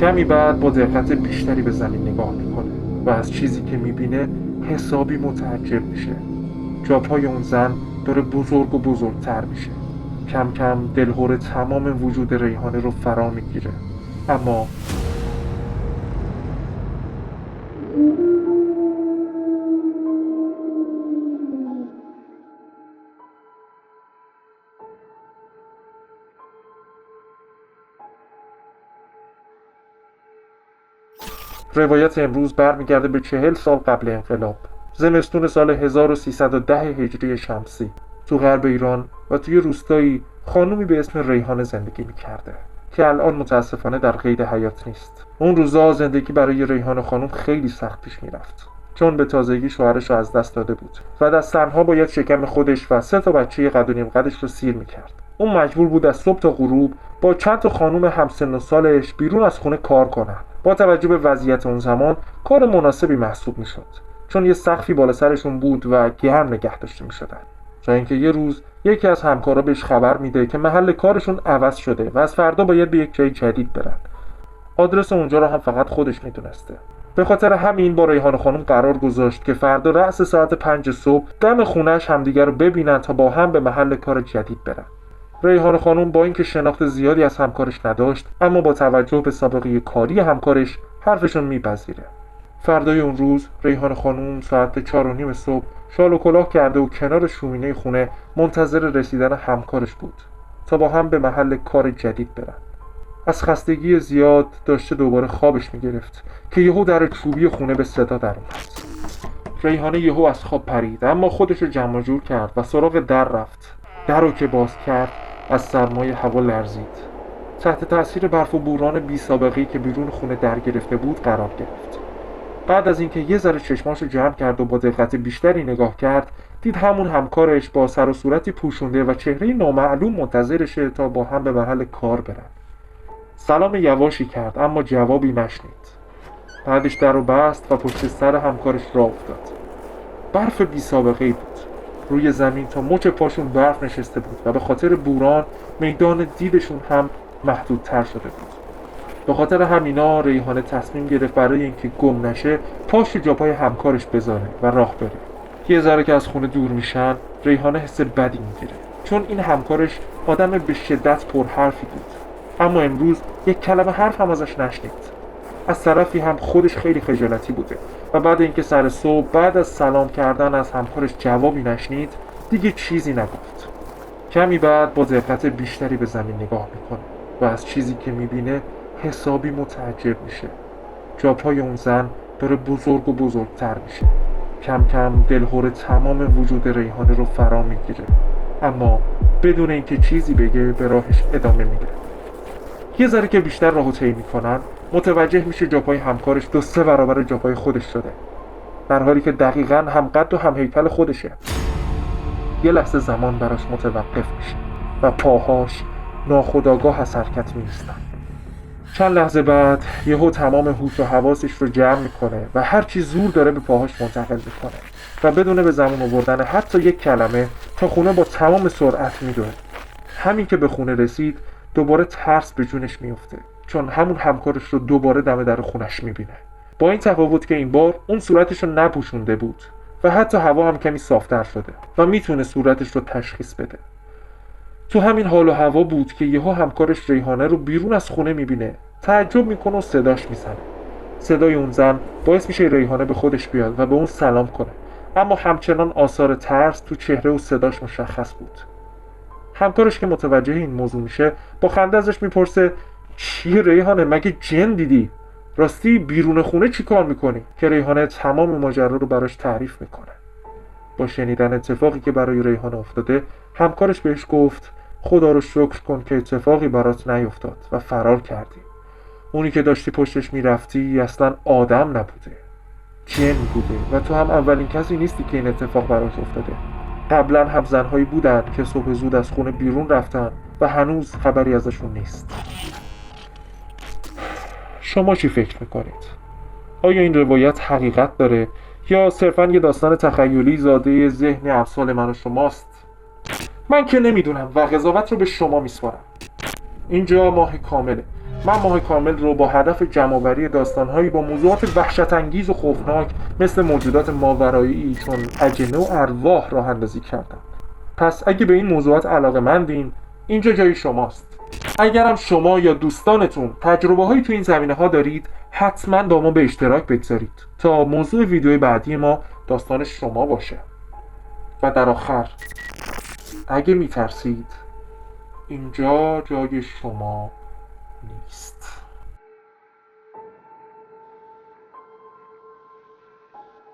کمی بعد با دقت بیشتری به زمین نگاه میکنه و از چیزی که میبینه حسابی متعجب میشه. جاپای اون زن داره بزرگ و بزرگتر میشه. کم کم دلهوره تمام وجود ریحانه رو فرا میگیره. اما روایت امروز برمیگرده به 40 سال قبل انقلاب، زمستون سال 1310 هجری شمسی. تو غرب ایران و توی روستایی خانومی به اسم ریحانه زندگی میکرده که الان متاسفانه در قید حیات نیست. اون روزا زندگی برای ریحانه خانم خیلی سخت پیش میرفت، چون به تازگی شوهرش رو از دست داده بود و دست تنها باید شکم خودش و 3 بچه قد و نیم قدش رو سیر میکرد. اون مجبور بود از صبح تا غروب با چند تا خانم همسن و سالش بیرون از خونه کار کنه. با توجه به وضعیت اون زمان کار مناسبی محسوب میشد، چون یه سقفی بالا سرشون بود و گرم نگه داشته میشدن. تا اینکه یه روز یکی از همکارا بهش خبر میده که محل کارشون عوض شده و از فردا باید به یک جای جدید برن. آدرس اونجا رو هم فقط خودش میدونسته. به خاطر همین با ریحانه خانم قرار گذاشت که فردا رأس ساعت 5 صبح دم خونه‌اش همدیگر رو ببینن تا با هم به محل کار جدید برن. ریحانه خانم با اینکه شناخت زیادی از همکارش نداشت، اما با توجه به سابقه کاری همکارش حرفشون میپذیره. فردای اون روز ریحانه خانم ساعت 4:30 صبح شال و کلاه کرده و کنار شومینه خونه منتظر رسیدن همکارش بود تا با هم به محل کار جدید برن. از خستگی زیاد داشته دوباره خوابش میگرفت که یهو در چوبی خونه به صدا در اومد. ریحانه یهو از خواب پرید، اما خودش رو جمع جور کرد و سراغ در رفت. در رو که باز کرد از سرمای هوا لرزید. تحت تاثیر برف و بوران بی سابقه‌ای که بیرون خونه در گرفته بود قرار گرفت. بعد از اینکه یه ذره چشماشو جمع کرد و با دقت بیشتری نگاه کرد، دید همون همکارش با سر و صورتی پوشونده و چهره نامعلوم منتظرشه تا با هم به محل کار برن. سلام یواشی کرد اما جوابی نشنید. بعدش در رو بست و پشت سر همکارش راه افتاد. برف بی سابقه‌ای بود. روی زمین تا مچ پاشون برف نشسته بود و به خاطر بوران میدان دیدشون هم محدودتر شده بود. به خاطر همینا ریحانه تصمیم گرفت برای اینکه گم نشه پاش جاپای همکارش بذاره و راه بره. یه ذره که از خونه دور میشن ریحانه حس بدی میگیره، چون این همکارش آدم به شدت پرحرفی بود، اما امروز یک کلمه حرف هم ازش نشنید. از طرفی هم خودش خیلی خجالتی بوده و بعد اینکه سر صبح بعد از سلام کردن از همکارش جوابی نشنید دیگه چیزی نگفت. کمی بعد با دقت بیشتری به زمین نگاه میکنه و از چیزی که میبینه حسابی متعجب میشه. جاپای اون زن داره بزرگ و بزرگتر میشه. کم کم دلهوره تمام وجود ریحانه رو فرا میگیره، اما بدون اینکه چیزی بگه به راهش ادامه میده. یه ذره که بیشتر راهو طی میکنن متوجه میشه جاپای همکارش 2-3 برابر جاپای خودش شده، در حالی که دقیقاً هم قد و هم هیکل خودشه. یه لحظه زمان براش متوقف میشه و پاهاش ناخودآگاه از حرکت میایستن. چند لحظه بعد یهو تمام هوش و حواسش رو جمع میکنه و هر چی زور داره به پاهاش منتقل میکنه و بدون به زبون آوردن حتی یک کلمه تا خونه با تمام سرعت میدوه. همین که به خونه رسید دوباره ترس به جونش میفته، چون همون همکارش رو دوباره دم در خونش میبینه. با این تفاوت که این بار اون صورتش رو نپوشونده بود و حتی هوا هم کمی صافتر شده و میتونه صورتش رو تشخیص بده. تو همین حال و هوا بود که یهو همکارش ریحانه رو بیرون از خونه میبینه. تعجب میکنه و صداش میزنه. صدای اون زن باعث میشه ریحانه به خودش بیاد و به اون سلام کنه، اما همچنان آثار ترس تو چهره و صداش مشخص بود. همکارش که متوجه این موضوع میشه با خنده ازش میپرسه چیه ریحانه، مگه جن دیدی؟ راستی بیرون خونه چی کار میکنی؟ که ریحانه تمام ماجرا رو براش تعریف میکنه. با شنیدن اتفاقی که برای ریحانه افتاده همکارش بهش گفت خدا رو شکر کن که اتفاقی برات نیفتاد و فرار کردی. اونی که داشتی پشتش میرفتی اصلا آدم نبوده، جن بوده و تو هم اولین کسی نیستی که این اتفاق براش افتاده. قبلا هم زنهایی بودن که صبح زود از خونه بیرون رفتن و هنوز خبری ازشون نیست. شما چی فکر میکنید؟ آیا این روایت حقیقت داره یا صرفاً یه داستان تخیلی زاده ذهن امثال من و شماست؟ من که نمیدونم و قضاوت رو به شما میسپارم. اینجا ماه کامله من ماه کامل رو با هدف جمع‌آوری داستان‌هایی با موضوعات وحشت‌انگیز و خوفناک مثل موجودات ماورایی چون اجنه و ارواح راه اندازی کردم. پس اگه به این موضوعات علاقه‌مندین، اینجا جای شماست. اگرم شما یا دوستانتون تجربه‌هایی تو این زمینه‌ها دارید، حتما با ما به اشتراک بگذارید تا موضوع ویدیوی بعدی ما داستان شما باشه. و در آخر، اگه میترسید، اینجا جای شما نیست.